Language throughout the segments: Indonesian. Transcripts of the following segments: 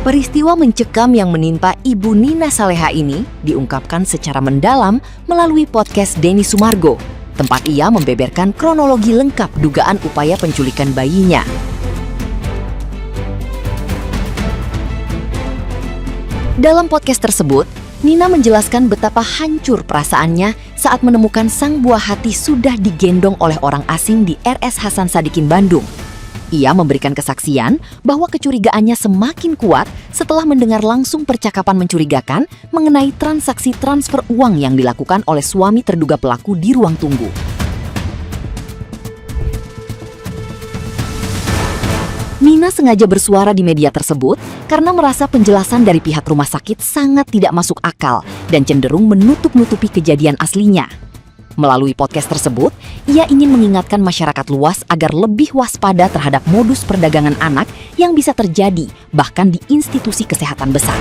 Peristiwa mencekam yang menimpa Ibu Nina Saleha ini diungkapkan secara mendalam melalui podcast Denny Sumargo, tempat ia membeberkan kronologi lengkap dugaan upaya penculikan bayinya. Dalam podcast tersebut, Nina menjelaskan betapa hancur perasaannya saat menemukan sang buah hati sudah digendong oleh orang asing di RS Hasan Sadikin Bandung. Ia memberikan kesaksian bahwa kecurigaannya semakin kuat setelah mendengar langsung percakapan mencurigakan mengenai transaksi transfer uang yang dilakukan oleh suami terduga pelaku di ruang tunggu. Nina sengaja bersuara di media tersebut karena merasa penjelasan dari pihak rumah sakit sangat tidak masuk akal dan cenderung menutup-nutupi kejadian aslinya. Melalui podcast tersebut, ia ingin mengingatkan masyarakat luas agar lebih waspada terhadap modus perdagangan anak yang bisa terjadi bahkan di institusi kesehatan besar.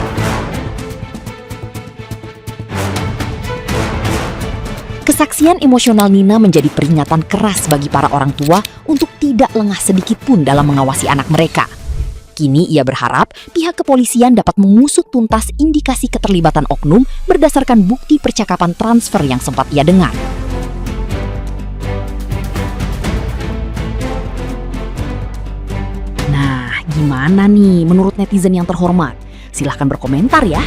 Kesaksian emosional Nina menjadi peringatan keras bagi para orang tua untuk tidak lengah sedikit pun dalam mengawasi anak mereka. Kini ia berharap pihak kepolisian dapat mengusut tuntas indikasi keterlibatan oknum berdasarkan bukti percakapan transfer yang sempat ia dengar. Nah, gimana nih menurut netizen yang terhormat? Silahkan berkomentar ya.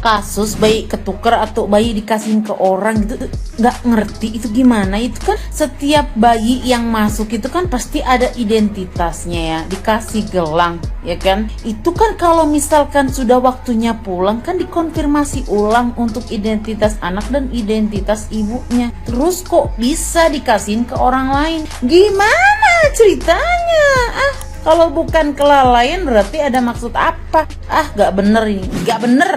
Kasus bayi ketuker atau bayi dikasihin ke orang gitu nggak ngerti itu gimana. Itu kan setiap bayi yang masuk itu kan pasti ada identitasnya ya, dikasih gelang ya kan. Itu kan kalau misalkan sudah waktunya pulang kan dikonfirmasi ulang untuk identitas anak dan identitas ibunya. Terus kok bisa dikasihin ke orang lain? Gimana ceritanya? Kalau bukan kelalaian berarti ada maksud apa? Nggak bener ini, nggak bener.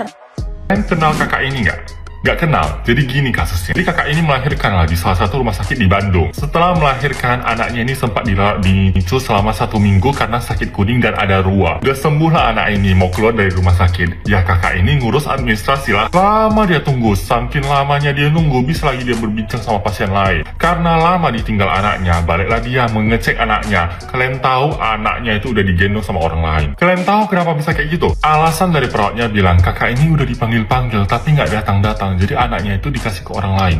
Kalian kenal kakak ini nggak? Nggak kenal. Jadi gini kasusnya. Jadi kakak ini melahirkan di salah satu rumah sakit di Bandung. Setelah melahirkan, anaknya ini sempat dinicul selama 1 minggu karena sakit kuning dan ada ruam. Udah sembuh lah anak ini, mau keluar dari rumah sakit. Ya kakak ini ngurus administrasi lah. Lama dia tunggu, saking lamanya dia nunggu, bisa lagi dia berbincang sama pasien lain. Karena lama ditinggal anaknya, baliklah dia mengecek anaknya. Kalian tahu anaknya itu udah digendong sama orang lain. Kalian tahu kenapa bisa kayak gitu? Alasan dari perawatnya bilang, kakak ini udah dipanggil-panggil tapi nggak datang-datang. Jadi anaknya itu dikasih ke orang lain.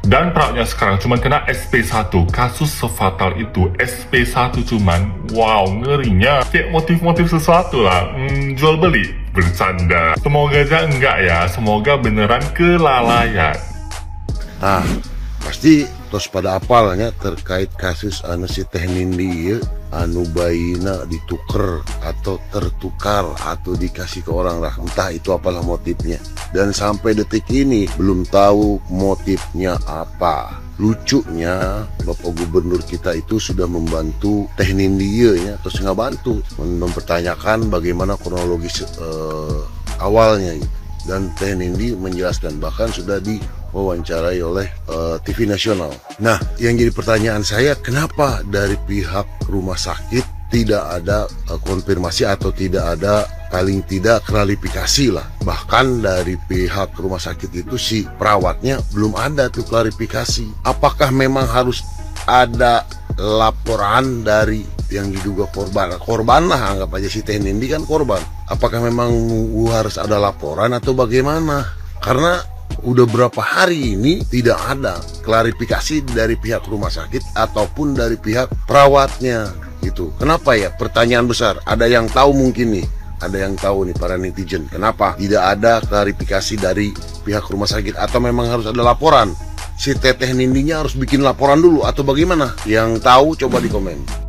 Dan perawatnya sekarang cuma kena SP1. Kasus sefatal itu SP1 cuman. Wow, ngerinya. Kayak motif-motif sesuatu lah. Jual beli. Bercanda. Semoga aja enggak ya. Semoga beneran kelalaian. Nah, pasti tos pada apalnya terkait kasus anu si Teh Nindi ya, anu bayina dituker atau tertukar atau dikasih ke orang lah, entah itu apalah motifnya. Dan sampai detik ini belum tahu motifnya apa. Lucunya Bapak Gubernur kita itu sudah membantu Teh Nindi ya, terus nggak bantu mempertanyakan bagaimana kronologis awalnya gitu. Dan Teh Nindi menjelaskan bahkan sudah diwawancarai oleh TV nasional. Nah, yang jadi pertanyaan saya, kenapa dari pihak rumah sakit tidak ada konfirmasi atau tidak ada paling tidak klarifikasi lah. Bahkan dari pihak rumah sakit itu si perawatnya belum ada tuh klarifikasi. Apakah memang harus ada laporan dari yang diduga korban lah, anggap aja si Teh Nindi kan korban. Apakah memang harus ada laporan atau bagaimana? Karena udah berapa hari ini tidak ada klarifikasi dari pihak rumah sakit ataupun dari pihak perawatnya gitu. Kenapa ya? Pertanyaan besar. Ada yang tahu mungkin nih, ada yang tahu nih para netizen, kenapa tidak ada klarifikasi dari pihak rumah sakit atau memang harus ada laporan? Si Teteh Nindinya harus bikin laporan dulu atau bagaimana? Yang tahu coba di komen.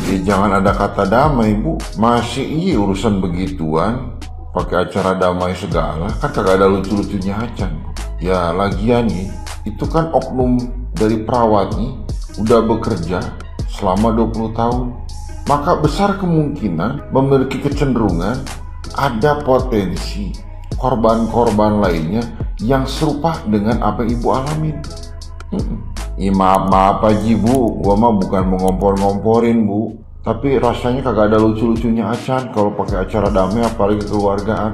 Ya, jangan ada kata damai, Bu. Masih urusan begituan pakai acara damai segala, kan kagak ada lucu-lucunya acan. Ya lagian nih, itu kan oknum dari perawat nih udah bekerja selama 20 tahun. Maka besar kemungkinan memiliki kecenderungan ada potensi korban-korban lainnya yang serupa dengan apa Ibu alamin. Maaf Haji Bu, gua mah bukan mau ngompor-ngomporin Bu, tapi rasanya kagak ada lucu-lucunya acan kalau pakai acara damai apalagi keluargaan.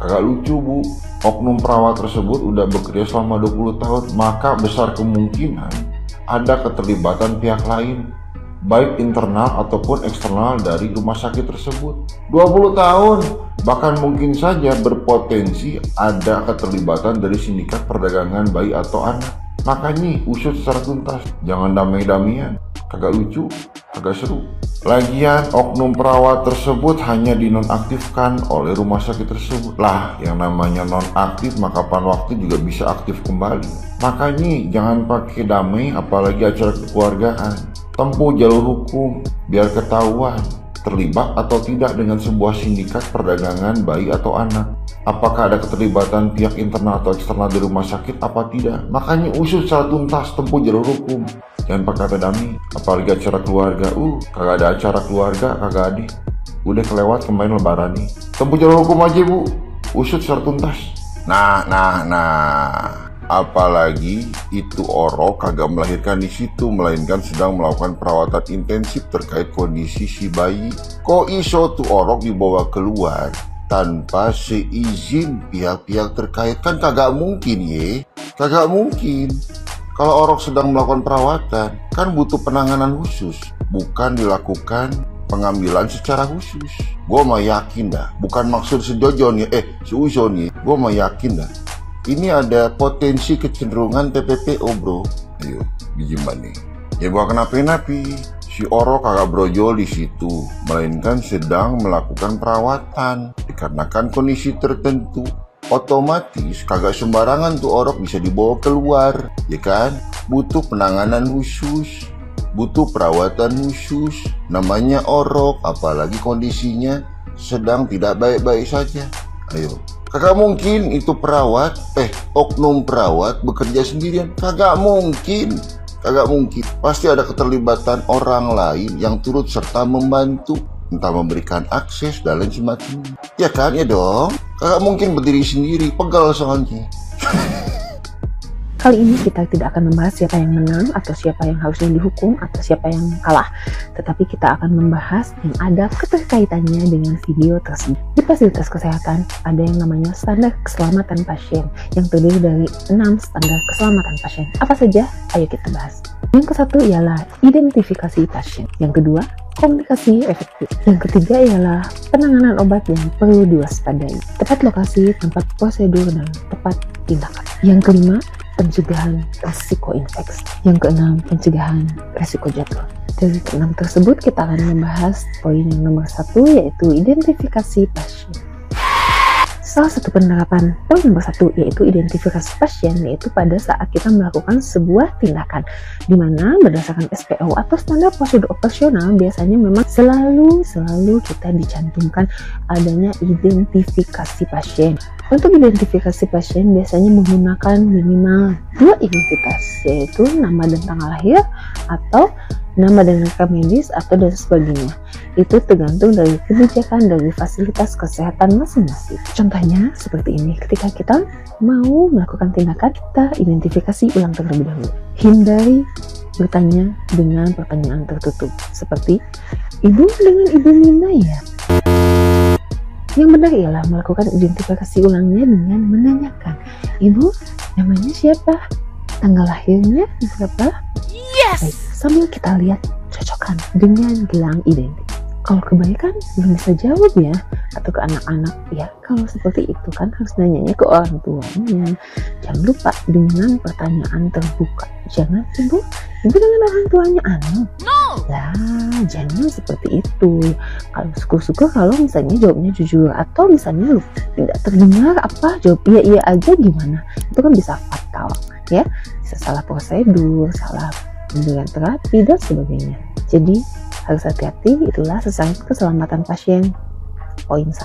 Kagak lucu Bu. Oknum perawat tersebut udah bekerja selama 20 tahun, maka besar kemungkinan ada keterlibatan pihak lain. baik internal ataupun eksternal dari rumah sakit tersebut. 20 tahun, bahkan mungkin saja berpotensi ada keterlibatan dari sindikat perdagangan bayi atau anak. Makanya usut secara tuntas, jangan damai-damian, kagak lucu, kagak seru. Lagian oknum perawat tersebut hanya dinonaktifkan oleh rumah sakit tersebut. Lah, yang namanya nonaktif maka kapan waktu juga bisa aktif kembali. Makanya jangan pakai damai apalagi acara kekeluargaan. Tempuh jalur hukum biar ketahuan terlibat atau tidak dengan sebuah sindikat perdagangan bayi atau anak. Apakah ada keterlibatan pihak internal atau eksternal di rumah sakit apa tidak. Makanya usut secara tuntas, tempuh jalur hukum. Jangan pakai kata dami, apalagi acara keluarga. Kagak ada acara keluarga, kagak ada. Udah kelewat kemarin lebaran nih. Tempuh jalur hukum aja bu, usut secara tuntas. Nah. Apalagi itu Oro kagak melahirkan di situ, melainkan sedang melakukan perawatan intensif terkait kondisi si bayi. Kok iso tuh Oro dibawa keluar tanpa seizin pihak-pihak terkait? Kan kagak mungkin ye, kagak mungkin. Kalau Orok sedang melakukan perawatan, kan butuh penanganan khusus, bukan dilakukan pengambilan secara khusus. Gue mah yakin dah, bukan maksud si Jojo nih, si Uzo nih, gue mah yakin dah. Ini ada potensi kecenderungan TPPO bro. Ayo, gimana nih? Ya gua kenapa-napi. Si Orok kagak brojol di situ, melainkan sedang melakukan perawatan. Dikarenakan kondisi tertentu, otomatis kagak sembarangan tuh Orok bisa dibawa keluar, ya kan? Butuh penanganan khusus, butuh perawatan khusus. Namanya Orok, apalagi kondisinya sedang tidak baik-baik saja. Ayo. Kagak mungkin itu perawat, oknum perawat bekerja sendirian. Kagak mungkin. Pasti ada keterlibatan orang lain yang turut serta membantu, entah memberikan akses dan lain semacamnya. Ya kan, ya dong. Kagak mungkin berdiri sendiri, pegal soalnya. Kali ini kita tidak akan membahas siapa yang menang atau siapa yang harusnya dihukum atau siapa yang kalah. Tetapi kita akan membahas yang ada keterkaitannya dengan video tersebut. Di fasilitas kesehatan ada yang namanya standar keselamatan pasien yang terdiri dari 6 standar keselamatan pasien. Apa saja? Ayo kita bahas. Yang ke-1 ialah identifikasi pasien. Yang kedua, komunikasi efektif. Yang ketiga ialah penanganan obat yang perlu diwaspadai. Tepat lokasi, tempat prosedur, dan tepat tindakan. Yang kelima, pencegahan resiko infeksi. Yang keenam, pencegahan resiko jatuh. Dari keenam tersebut kita akan membahas poin yang nomor 1, yaitu identifikasi pasien. Salah satu penerapan poin nomor 1 yaitu identifikasi pasien, yaitu pada saat kita melakukan sebuah tindakan di mana berdasarkan SPO atau standar prosedur operasional biasanya memang selalu kita dicantumkan adanya identifikasi pasien. Untuk identifikasi pasien biasanya menggunakan minimal 2 identitas, yaitu nama dan tanggal lahir atau nama dan rekam medis atau dan sebagainya. Itu tergantung dari kebijakan dari fasilitas kesehatan masing-masing. Contohnya seperti ini, ketika kita mau melakukan tindakan, kita identifikasi ulang terlebih dahulu. Hindari bertanya dengan pertanyaan tertutup seperti, "Ibu dengan Ibu Mina ya?" Yang benar ialah melakukan identifikasi ulangnya dengan menanyakan, "Ibu, namanya siapa? Tanggal lahirnya berapa?" Yes! Baik, sambil kita lihat cocokkan dengan gelang identitas. Kalau kebaikan belum bisa jawab ya, atau ke anak-anak ya, kalau seperti itu kan harus nanyanya ke orang tuanya. Jangan lupa dengan pertanyaan terbuka. Jangan, ibu dengan orang tuanya lah, jangan seperti itu. Kalau syukur-syukur kalau misalnya jawabnya jujur, atau misalnya lu tidak terdengar apa jawab iya aja, gimana? Itu kan bisa fatal ya, bisa salah prosedur, salah pemberian terapi dan sebagainya. Jadi harus hati-hati, itulah sesangat keselamatan pasien poin 1.